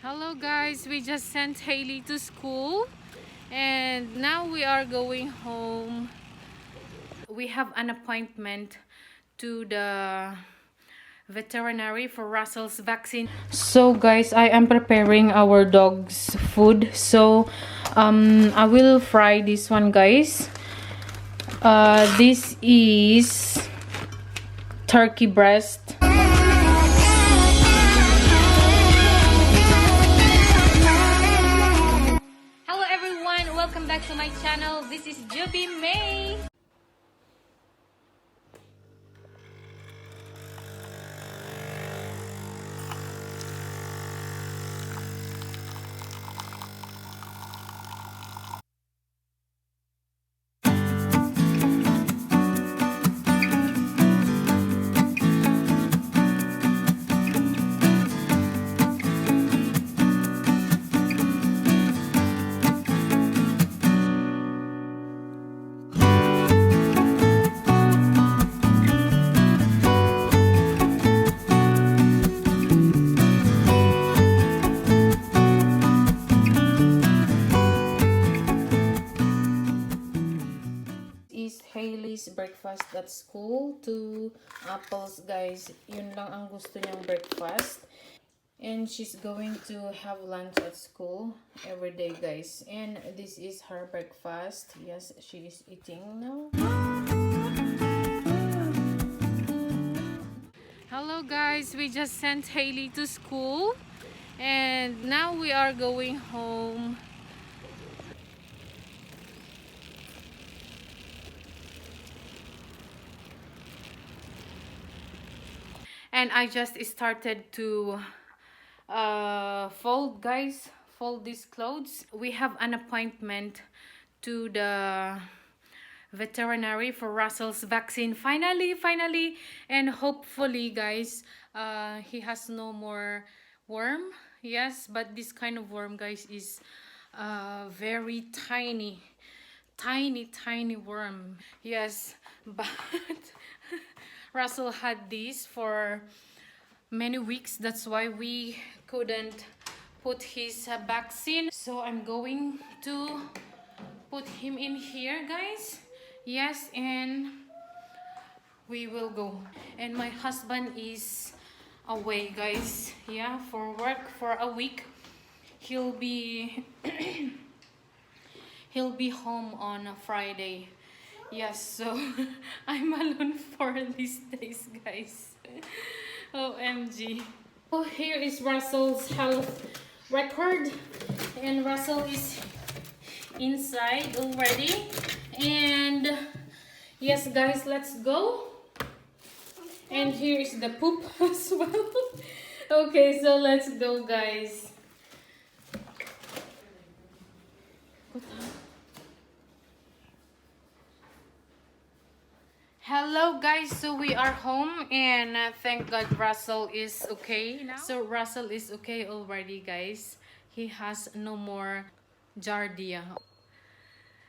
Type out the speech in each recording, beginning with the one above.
Hello guys, we just sent Hailey to school and now we are going home. We have an appointment to the veterinary for Russell's vaccine. So guys, I am preparing our dog's food. So I will fry this one, guys. This is turkey breast. Hello everyone, welcome back to my channel. This is Joby May. Is Hailey's breakfast at school. 2 apples, guys. Yun lang ang gusto niyang breakfast. And she's going to have lunch at school every day, guys. And this is her breakfast. Yes, she is eating now. Hello guys, we just sent Hailey to school. And now we are going home. And I just started to fold, guys, fold these clothes. We have an appointment to the veterinary for Russell's vaccine. Finally, and hopefully, guys, he has no more worm. Yes, but this kind of worm, guys, is very tiny worm. Yes, but Russell had this for many weeks. That's why we couldn't put his vaccine. So I'm going to put him in here, guys. Yes, and we will go. And my husband is away, guys. Yeah, for work for a week. He'll be he'll be home on a Friday. Yes, so I'm alone for these days, guys. OMG. Oh, here is Russell's health record, and Russell is inside already. And yes, guys, let's go. And here is the poop as well. Okay, so let's go, guys. Hello guys, so we are home and thank God Russell is okay now. So Russell is okay already, guys. He has no more giardia.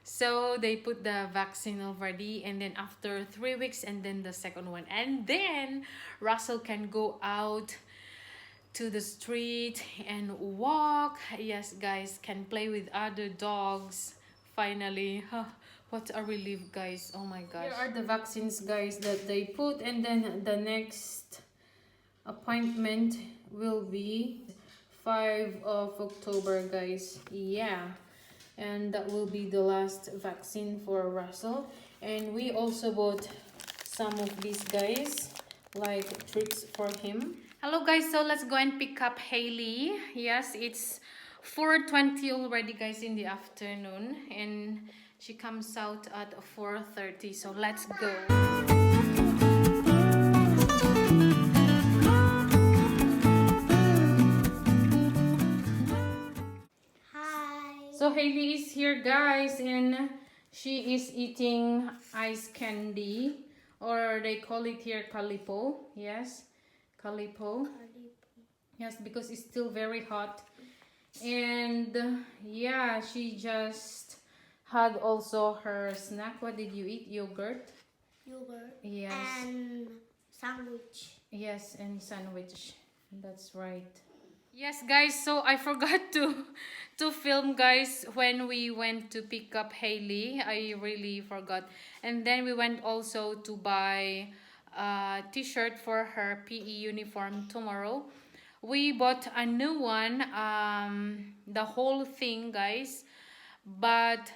So they put the vaccine already, and then after 3 weeks and then the second one, and then Russell can go out to the street and walk. Yes guys, can play with other dogs finally. What a relief, guys. Oh my gosh. Here are the vaccines, guys, that they put, and then the next appointment will be 5 of October, guys. Yeah, and that will be the last vaccine for Russell. And we also bought some of these, guys, like treats for him. Hello guys, so let's go and pick up Hailey. Yes, it's 4:20 already, guys, in the afternoon, and she comes out at 4:30, so let's go. Hi. So Hailey is here, guys, and she is eating ice candy, or they call it here calipo. Yes, calipo. Yes, because it's still very hot. And yeah, she just had also her snack. What did you eat? Yogurt? Yogurt. Yes. And sandwich. Yes, and sandwich. That's right. Yes, guys, so I forgot to film, guys, when we went to pick up Hailey. I really forgot. And then we went also to buy a t-shirt for her PE uniform tomorrow. We bought a new one, the whole thing, guys. But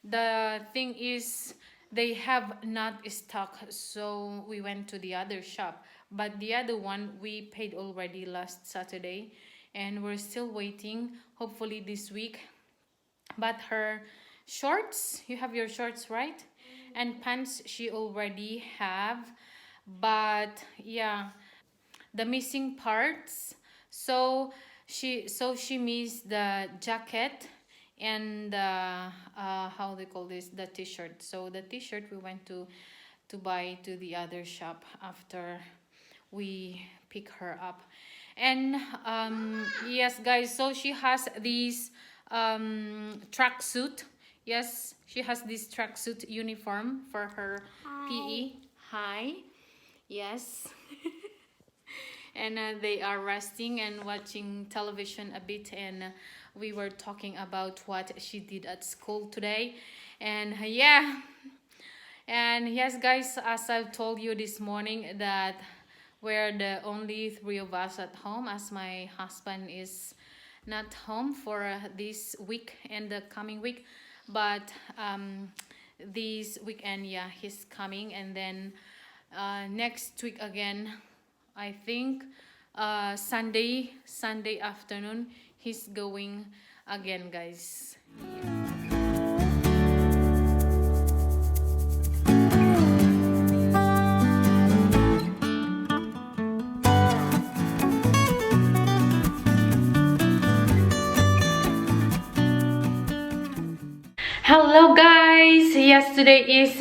the thing is, they have not stock, so we went to the other shop. But the other one we paid already last Saturday, and we're still waiting, hopefully this week. But her shorts, you have your shorts, right? And pants she already have. But yeah, the missing parts, so she missed the jacket and the how they call this, the t-shirt. So the t-shirt we went to buy to the other shop after we pick her up. And yes, guys, so she has this tracksuit. Yes, she has this tracksuit uniform for her PE. Hi. Yes. And they are resting and watching television a bit, and we were talking about what she did at school today. And yeah, and yes, guys, as I've told you this morning, that we're the only three of us at home, as my husband is not home for this week and the coming week. But this weekend, yeah, he's coming. And then next week again, I think Sunday afternoon, he's going again, guys. Hello, guys. Yes, today is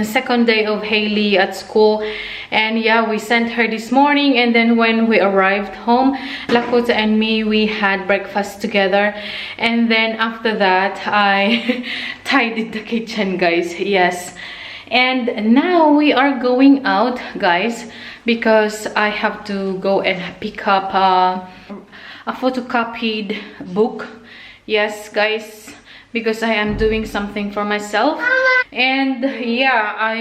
second day of Hailey at school, and yeah, we sent her this morning. And then when we arrived home, Lakota and me, we had breakfast together. And then after that, I tidied the kitchen, guys. Yes, and now we are going out, guys, because I have to go and pick up a photocopied book. Yes, guys, because I am doing something for myself. And yeah,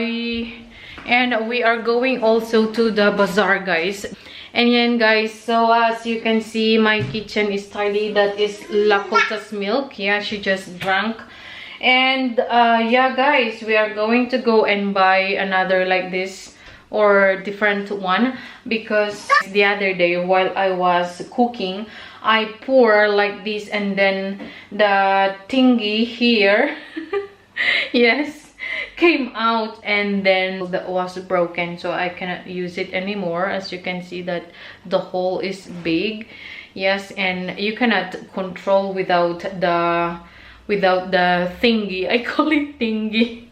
we are going also to the bazaar, guys. And yeah, guys, so as you can see, my kitchen is tidy. That is Lakota's milk. Yeah, she just drank. And yeah, guys, we are going to go and buy another like this or different one, because the other day while I was cooking, I pour like this, and then the thingy here yes, came out, and then that was broken, so I cannot use it anymore. As you can see that the hole is big. Yes, and you cannot control without the thingy. I call it thingy.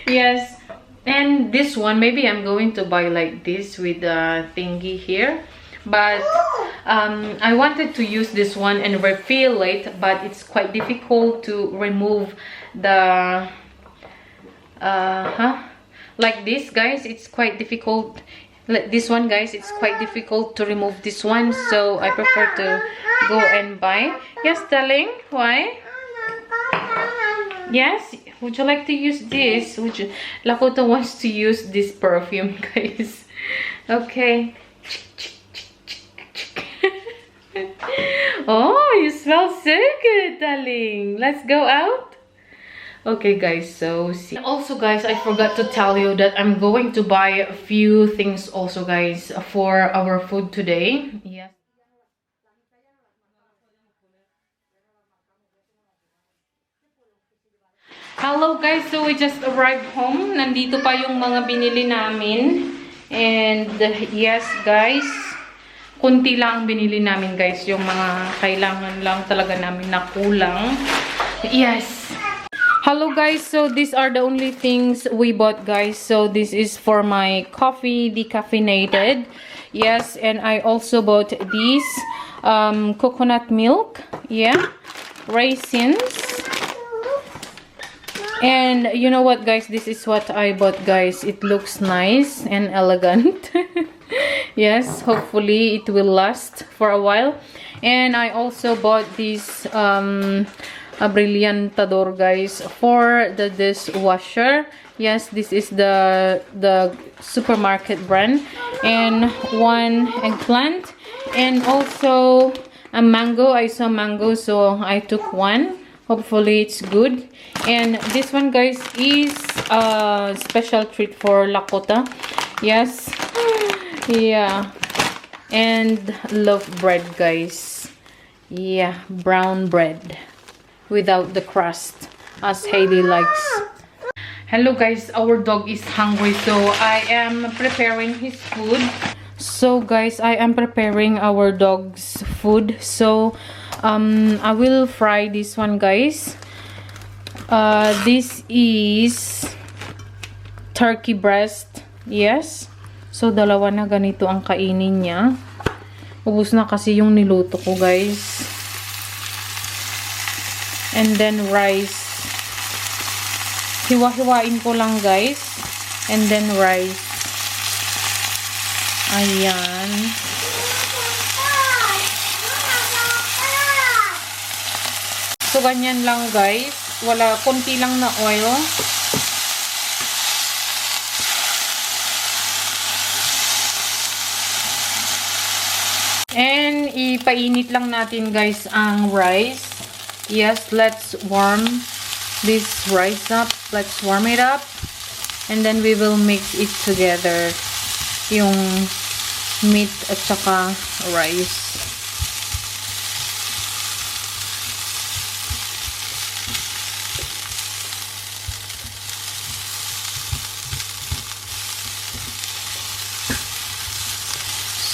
Yes, and this one maybe I'm going to buy like this with the thingy here. But I wanted to use this one and refill it, but it's quite difficult to remove the like this, guys. It's quite difficult. Like this one, guys, it's quite difficult to remove this one, so I prefer to go and buy. Yes, darling, why? Yes, would you like to use this? Would you? Lakota wants to use this perfume, guys. Okay. Oh, you smell so good, darling. Let's go out. Okay, guys, so see. Also, guys, I forgot to tell you that I'm going to buy a few things also, guys, for our food today. Yes. Hello, guys, so we just arrived home. Nandito pa yung mga binili namin. And yes, guys, kunti lang ang binili namin, guys. Yung mga kailangan lang talaga namin na kulang. Yes. Hello, guys, so these are the only things we bought, guys. So this is for my coffee, decaffeinated. Yes, and I also bought these coconut milk. Yeah, raisins. And you know what, guys, this is what I bought, guys. It looks nice and elegant. Yes, hopefully it will last for a while. And I also bought this a Brilliantador, guys, for the dishwasher. Yes, this is the supermarket brand. And one eggplant, and also a mango. I saw mango, so I took one. Hopefully it's good. And this one, guys, is a special treat for Lakota. Yes. Yeah. And loaf bread, guys. Yeah, brown bread without the crust, as Hailey likes. Hello guys, our dog is hungry, so I am preparing his food. So guys, I am preparing our dog's food. So I will fry this one, guys. This is turkey breast. Yes. So dalawa na ganito ang kainin niya. Ubus na kasi yung niluto ko, guys. And then rice. Hiwa-hiwain ko lang, guys. And then rice. Ayan. So, ganyan lang, guys. Wala, konti lang na oil. And ipainit lang natin, guys, ang rice. Yes, let's warm this rice up. Let's warm it up. And then we will mix it together. Yung meat at saka rice.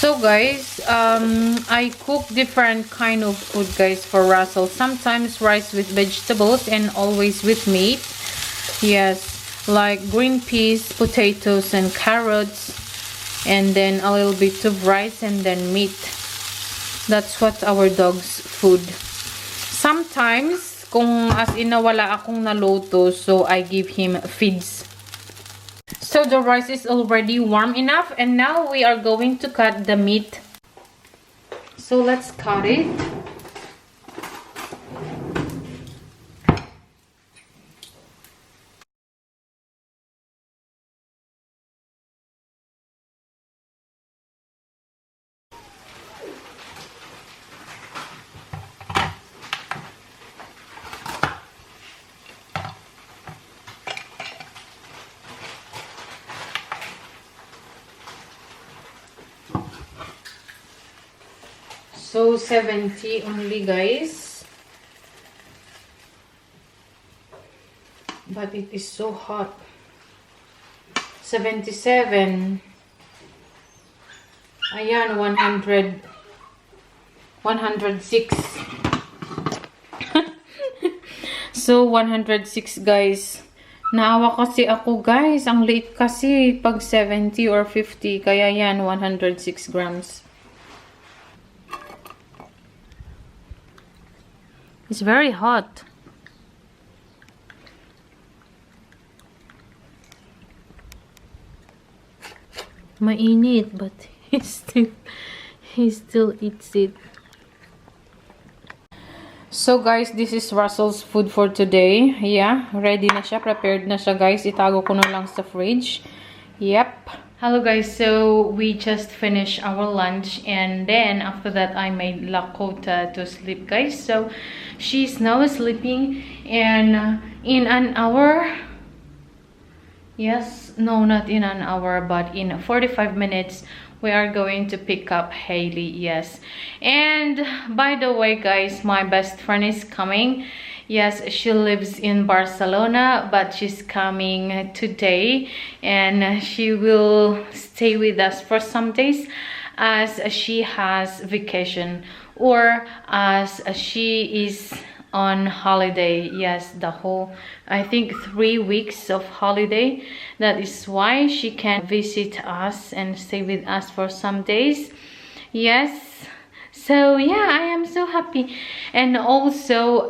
So guys, I cook different kind of food, guys, for Russell. Sometimes rice with vegetables and always with meat. Yes, like green peas, potatoes, and carrots. And then a little bit of rice and then meat. That's what our dog's food. Sometimes, kung as in na wala akong naluto, so I give him feeds. So the rice is already warm enough, and now we are going to cut the meat. So let's cut it. So 70 only, guys. But it is so hot. 77. Ayan, 100. 106. So 106, guys. Naawa kasi ako, guys. Ang liit kasi pag 70 or 50. Kaya yan, 106 grams. It's very hot. Mainit, but he still eats it. So guys, this is Russell's food for today. Yeah, ready na siya, prepared na siya, guys. Itago ko na lang sa fridge. Yep. Hello guys, so we just finished our lunch, and then after that I made Lakota to sleep, guys. So she's now sleeping, and in an hour, yes, no, not in an hour, but in 45 minutes we are going to pick up Hailey. Yes. And by the way, guys, my best friend is coming. Yes, she lives in Barcelona, but she's coming today, and she will stay with us for some days as she has vacation, or as she is on holiday. Yes, the whole, I think 3 weeks of holiday. That is why she can visit us and stay with us for some days. Yes. So yeah, I am so happy. And also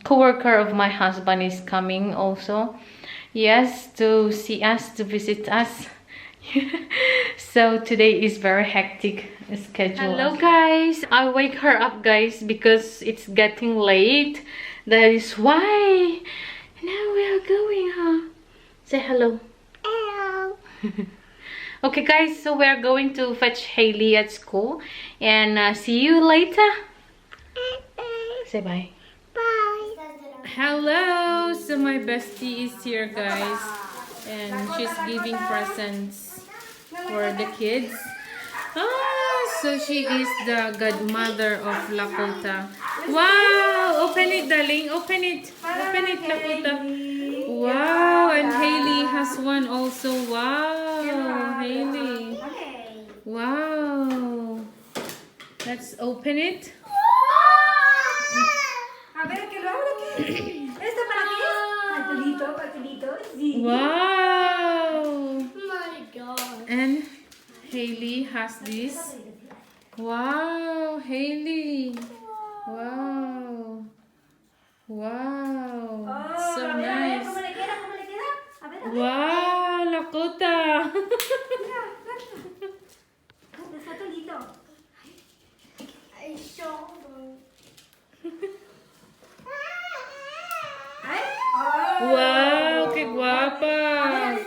co-worker of my husband is coming also. Yes, to see us, to visit us. So today is very hectic schedule. Hello guys, I wake her up guys because it's getting late. That is why now we are going, huh? Say hello. Hello. Okay guys, so we are going to fetch Hailey at school and see you later. Say bye. Bye. Hello, so my bestie is here guys and she's giving presents for the kids. So she is the godmother of Lakota. Wow, open it darling, open it Lakota. Wow, and Hailey has one also. Wow, Hailey. Wow, let's open it. A ver, que lo abra aquí. ¿Esto para qué es? Pastelito, sí. Wow. Oh my god. And Hailey has this. Wow, Hailey. Wow. Wow. Oh, So a ver, nice. ¿cómo le queda? ¿Cómo le queda? A ver, a ver. Wow, Lakota. Mira, está tolito. I saw Ay, oh. Wow, qué guapa.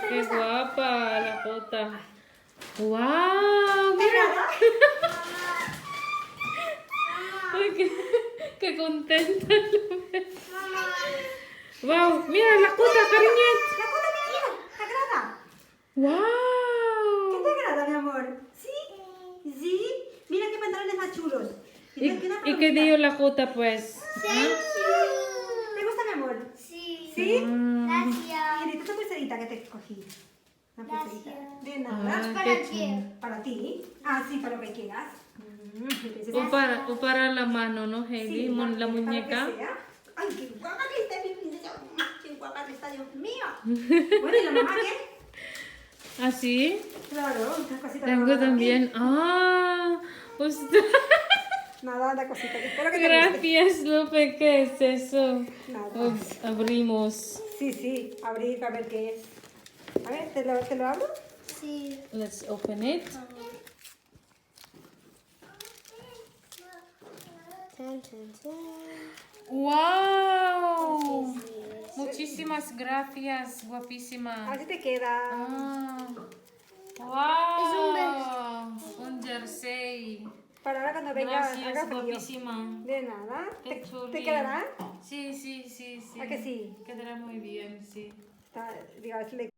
Qué guapa, Lakota. Wow, mira. Ay, qué contenta lo ves. Wow, mira Lakota, cariñet. La cola, mira, ¿te agrada? ¿Qué Wow. te agrada, mi amor? ¿Sí? ¿Sí? Mira qué pantalones más chulos. ¿Y qué dio Lakota pues? ¿Ah? ¿Te gusta, mi amor? Sí. ¿Sí? Gracias. Mira, esta pulserita que te cogí. Una pulserita. Gracias. De nada. Ah, ¿Para qué qué? chulo. ¿Para ti? Ah, sí, para lo que quieras. O para la mano, ¿no, Hailey? La muñeca. Ay, qué guapa que está mi princesa. Qué guapa que está, Dios mío. Bueno, ¿y la mamá qué? ¿Ah, sí? Claro, una cosita. Tengo también. Ah, usted. Nada, la cosita. Espero que te guste. Gracias, Lupe. ¿Qué es eso? Nada. Abrimos. Sí, abrir para ver qué es. A ver, ¿te lo abro? Sí. Let's open it. ¡Wow! Muchísimas gracias, guapísima. Así te queda. ¡Wow! Un jersey. Para ahora cuando venga, haga Gracias, frío. guapísima. De nada. Qué ¿Te chulín. quedará? Sí, sí, sí, sí. ¿A que sí? Quedará muy bien, sí. Digo, a ver si le